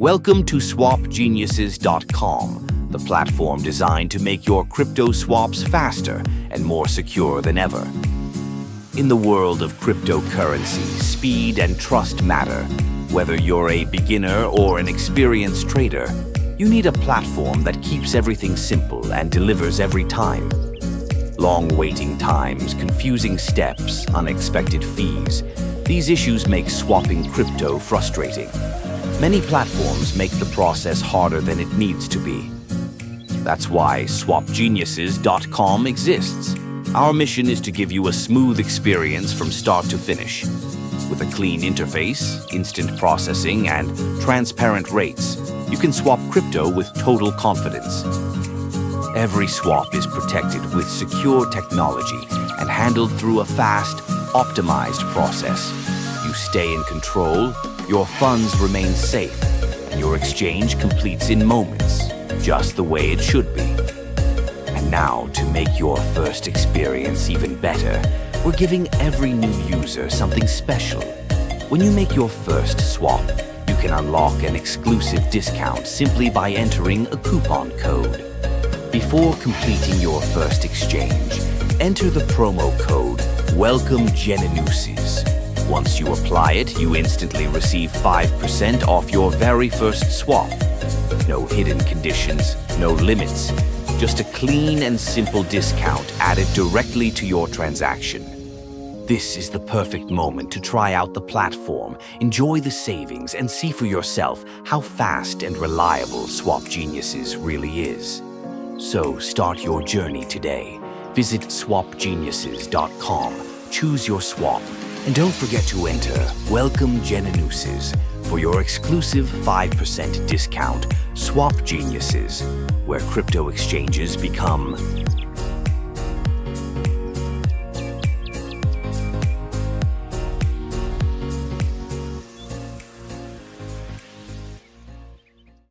Welcome to SwapGeniuses.com, the platform designed to make your crypto swaps faster and more secure than ever. In the world of cryptocurrency, speed and trust matter. Whether you're a beginner or an experienced trader, you need a platform that keeps everything simple and delivers every time. Long waiting times, confusing steps, unexpected fees. These issues make swapping crypto frustrating. Many platforms make the process harder than it needs to be. That's why SwapGeniuses.com exists. Our mission is to give you a smooth experience from start to finish. With a clean interface, instant processing, and transparent rates, you can swap crypto with total confidence. Every swap is protected with secure technology and handled through a fast, optimized process. You stay in control, your funds remain safe, and your exchange completes in moments, just the way it should be. And now, to make your first experience even better, we're giving every new user something special. When you make your first swap, you can unlock an exclusive discount simply by entering a coupon code. Before completing your first exchange, enter the promo code WELCOMEGENINUSES. Once you apply it, you instantly receive 5% off your very first swap. No hidden conditions, no limits, just a clean and simple discount added directly to your transaction. This is the perfect moment to try out the platform, enjoy the savings, and see for yourself how fast and reliable SwapGeniuses really is. So start your journey today. Visit SwapGeniuses.com, choose your swap, and don't forget to enter WELCOMEGENINUSES for your exclusive 5% discount. SwapGeniuses, where crypto exchanges become